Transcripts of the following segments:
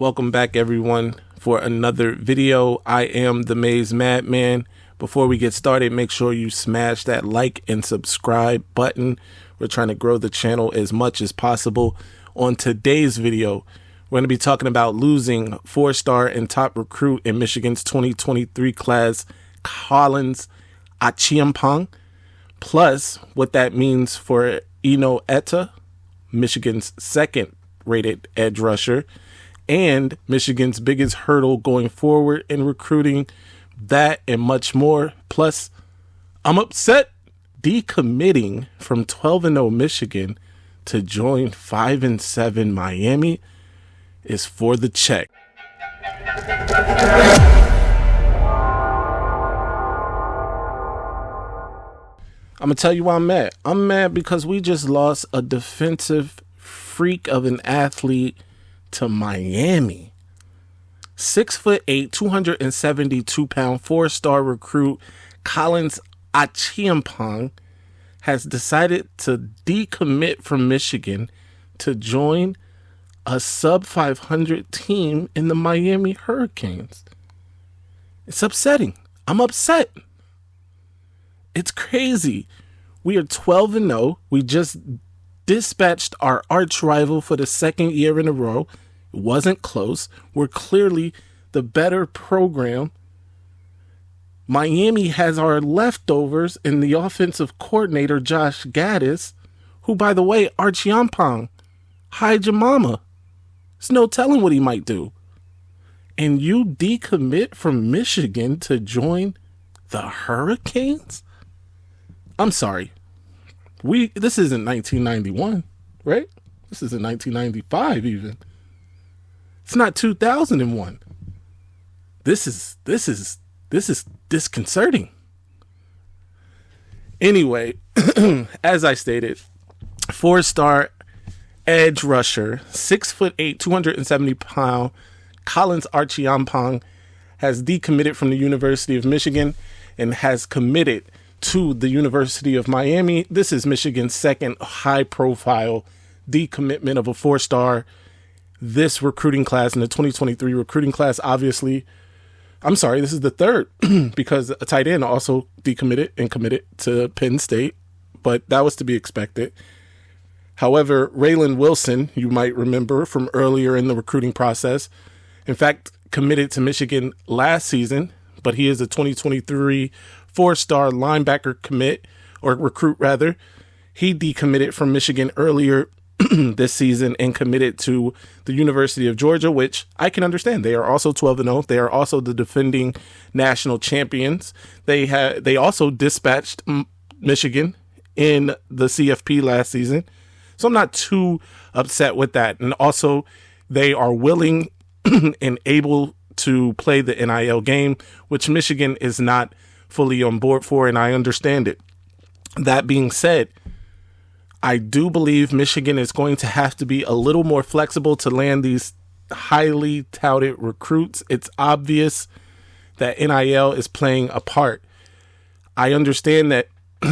Welcome back, everyone, for another video. I am the Maize Madman. Before we get started, make sure you smash that like and subscribe button. We're trying to grow the channel as much as possible. On today's video, we're going to be talking about losing four-star and top recruit in Michigan's 2023 class, Collins Acheampong, plus what that means for Eno Etta, Michigan's second-rated edge rusher, and Michigan's biggest hurdle going forward in recruiting, that and much more. Plus, I'm upset. Decommitting from 12-0 Michigan to join 5-7 Miami is for the check. I'm going to tell you why I'm mad. I'm mad because we just lost a defensive freak of an athlete to Miami. 6'8", 272-pound, four-star recruit Collins Acheampong has decided to decommit from Michigan to join a sub-500 team in the Miami Hurricanes. It's upsetting. I'm upset. It's crazy. We are 12-0. We just dispatched our arch rival for the second year in a row. It wasn't close. We're clearly the better program. Miami has our leftovers in the offensive coordinator, Josh Gaddis, who, by the way, Acheampong, hide your mama. There's no telling what he might do. And you decommit from Michigan to join the Hurricanes? I'm sorry. This isn't 1991, right? This isn't 1995 even. It's not 2001. This is disconcerting. Anyway, as I stated, four-star edge rusher, 6'8", 270-pound Collins Acheampong has decommitted from the University of Michigan and has committed to the University of Miami. This is Michigan's second high-profile decommitment of a four-star this recruiting class in the 2023 recruiting class. Obviously, I'm sorry, this is the third because a tight end also decommitted and committed to Penn State, but that was to be expected. However, Raylan Wilson, you might remember from earlier in the recruiting process, in fact, committed to Michigan last season, but he is a 2023 four-star linebacker commit, or recruit rather. He decommitted from Michigan earlier this season and committed to the University of Georgia, which I can understand. They are also 12-0. They are also the defending national champions. They also dispatched Michigan in the CFP last season. So I'm not too upset with that. And also, they are willing and able to play the NIL game, which Michigan is not fully on board for, and I understand it. That being said, I do believe Michigan is going to have to be a little more flexible to land these highly touted recruits. It's obvious that NIL is playing a part. I understand that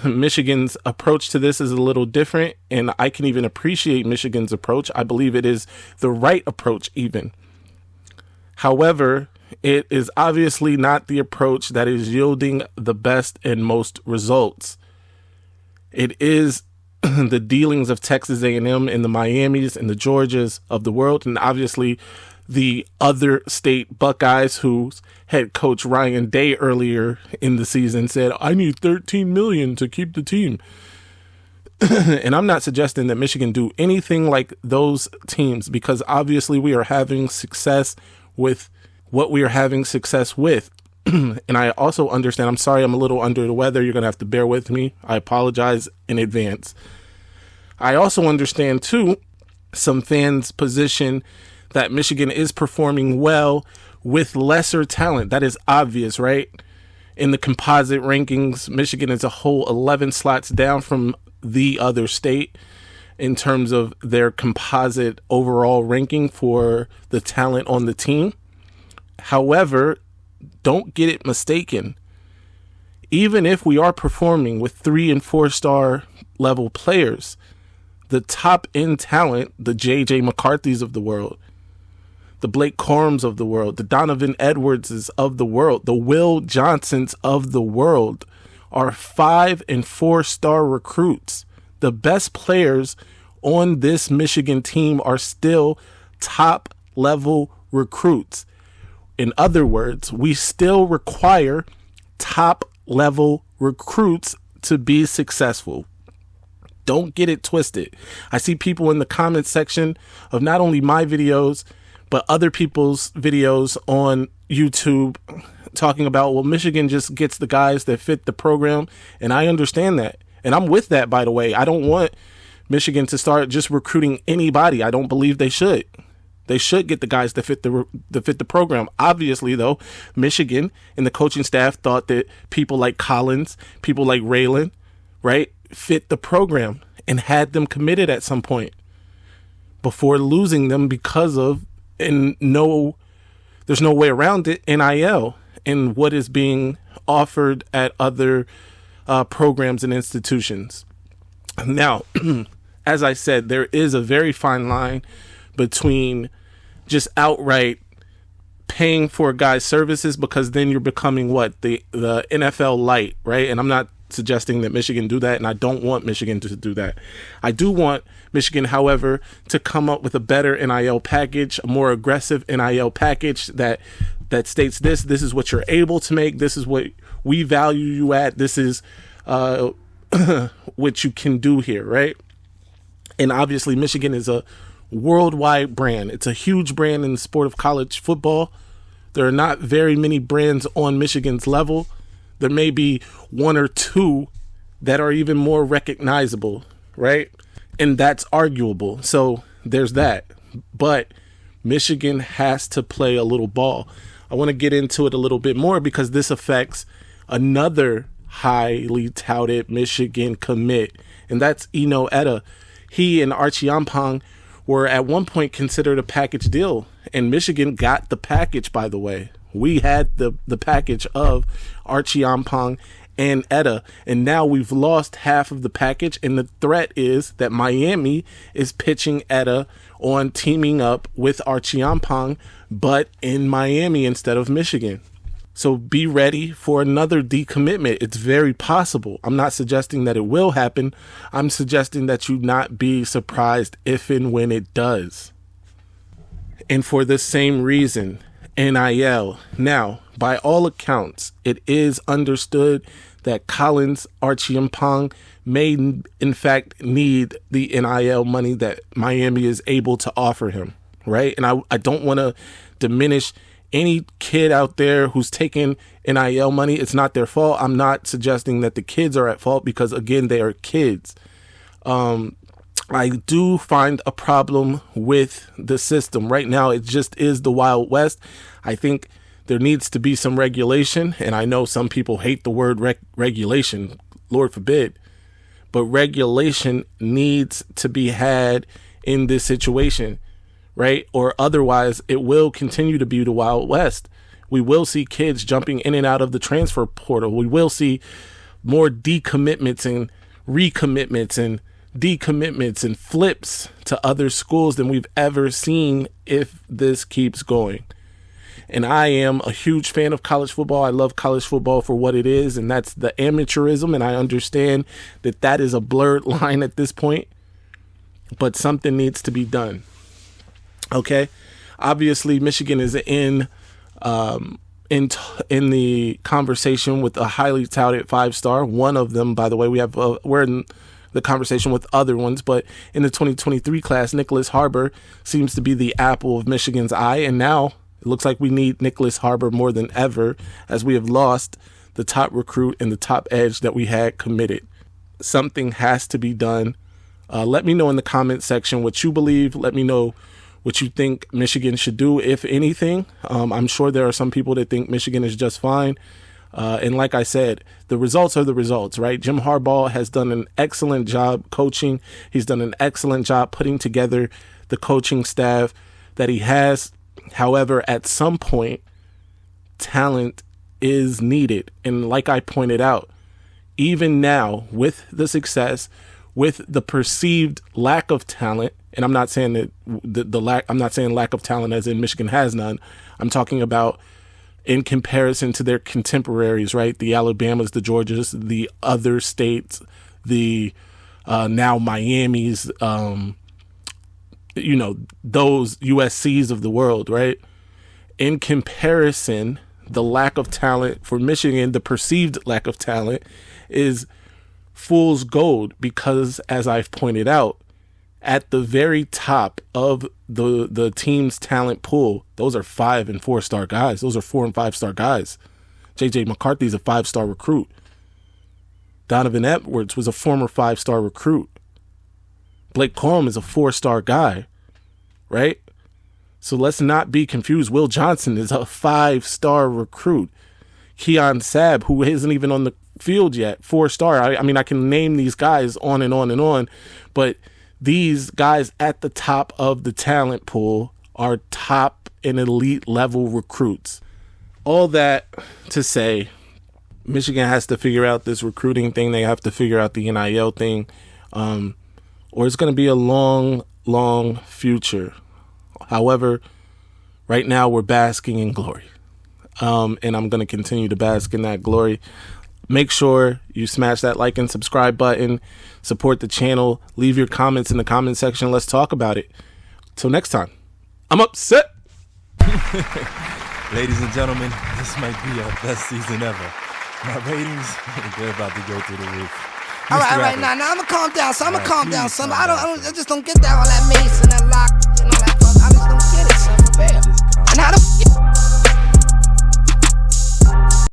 Michigan's approach to this is a little different, and I can even appreciate Michigan's approach. I believe it is the right approach even. However, it is obviously not the approach that is yielding the best and most results. It is the dealings of Texas A&M and the Miamis and the Georgias of the world, and obviously the other state Buckeyes, whose head coach Ryan Day earlier in the season said, "I need $13 million to keep the team." And I'm not suggesting that Michigan do anything like those teams, because obviously we are having success with what we are having success with. And I also understand, I'm sorry, I'm a little under the weather. You're going to have to bear with me. I apologize in advance. I also understand, too, some fans' position that Michigan is performing well with lesser talent. That is obvious, right? In the composite rankings, Michigan is a whole 11 slots down from the other state in terms of their composite overall ranking for the talent on the team. However, don't get it mistaken. Even if we are performing with 3- and 4-star level players, the top end talent, the J.J. McCarthy's of the world, the Blake Corums of the world, the Donovan Edwardses of the world, the Will Johnsons of the world are 5- and 4-star recruits. The best players on this Michigan team are still top level recruits. In other words, we still require top level recruits to be successful. Don't get it twisted. I see people in the comments section of not only my videos, but other people's videos on YouTube talking about, well, Michigan just gets the guys that fit the program. And I understand that. And I'm with that, by the way. I don't want Michigan to start just recruiting anybody. I don't believe they should. They should get the guys that fit the program. Obviously, though, Michigan and the coaching staff thought that people like Collins, people like Raylan, right, fit the program and had them committed at some point before losing them because of, and no, there's no way around it, NIL and what is being offered at other programs and institutions. Now, as I said, there is a very fine line between just outright paying for a guy's services, because then you're becoming what, the NFL light, right? And I'm not suggesting that Michigan do that, and I don't want Michigan to do that. I do want Michigan, however, to come up with a better NIL package, a more aggressive NIL package that states this is what you're able to make, this is what we value you at, this is what you can do here, right? And obviously Michigan is a worldwide brand. It's a huge brand in the sport of college football. There are not very many brands on Michigan's level. There may be one or two that are even more recognizable, right? And that's arguable. So there's that. But Michigan has to play a little ball. I want to get into it a little bit more because this affects another highly touted Michigan commit, and that's Eno Etta. He and Acheampong were at one point considered a package deal, and Michigan got the package, by the way. We had the package of Acheampong and Etta, and now we've lost half of the package, and the threat is that Miami is pitching Etta on teaming up with Acheampong, but in Miami instead of Michigan. So be ready for another decommitment. It's very possible. I'm not suggesting that it will happen. I'm suggesting that you not be surprised if and when it does. And for the same reason, NIL. Now, by all accounts, it is understood that Collins Acheampong may in fact need the NIL money that Miami is able to offer him, right? And I don't want to diminish any kid out there who's taking NIL money. It's not their fault. I'm not suggesting that the kids are at fault because, again, they are kids. I do find a problem with the system. Right now, it just is the Wild West. I think there needs to be some regulation, and I know some people hate the word regulation, Lord forbid, but regulation needs to be had in this situation, right? Or otherwise, it will continue to be the Wild West. We will see kids jumping in and out of the transfer portal. We will see more decommitments and recommitments and decommitments and flips to other schools than we've ever seen if this keeps going. And I am a huge fan of college football. I love college football for what it is, and that's the amateurism. And I understand that that is a blurred line at this point, but something needs to be done. Okay, obviously Michigan is in the conversation with a highly touted 5-star. One of them, by the way, we're in the conversation with other ones, but in the 2023 class, Nicholas Harbor seems to be the apple of Michigan's eye, and now it looks like we need Nicholas Harbor more than ever, as we have lost the top recruit and the top edge that we had committed. Something has to be done. Let me know in the comment section what you believe. Let me know what you think Michigan should do, if anything. I'm sure there are some people that think Michigan is just fine. And like I said, the results are the results, right? Jim Harbaugh has done an excellent job coaching. He's done an excellent job putting together the coaching staff that he has. However, at some point, talent is needed. And like I pointed out, even now with the success, with the perceived lack of talent, and I'm not saying that I'm not saying lack of talent as in Michigan has none. I'm talking about in comparison to their contemporaries, right? The Alabamas, the Georgias, the other states, the now Miamis, those USCs of the world, right? In comparison, the lack of talent for Michigan, the perceived lack of talent, is fool's gold because, as I've pointed out, at the very top of the team's talent pool, those are 5 and 4 star guys. Those are 4 and 5 star guys. J.J. McCarthy's a 5-star recruit. Donovan Edwards was a former 5-star recruit. Blake Corum is a 4-star guy, right? So let's not be confused. Will Johnson is a 5-star recruit. Keon Sabb, who isn't even on the field yet, 4-star. I mean, I can name these guys on and on and on, but these guys at the top of the talent pool are top and elite level recruits. All that to say, Michigan has to figure out this recruiting thing. They have to figure out the NIL thing, or it's going to be a long, long future. However, right now we're basking in glory, and I'm going to continue to bask in that glory. Make sure you smash that like and subscribe button, support the channel, leave your comments in the comment section. Let's talk about it. Till next time, I'm upset. Ladies and gentlemen, this might be our best season ever. My ratings, they're about to go through the roof. All right, now I'm gonna calm down. So I'm gonna calm down, son. I just don't get that all that Maize and that lock and all that. I just don't get it, son. For real. And how the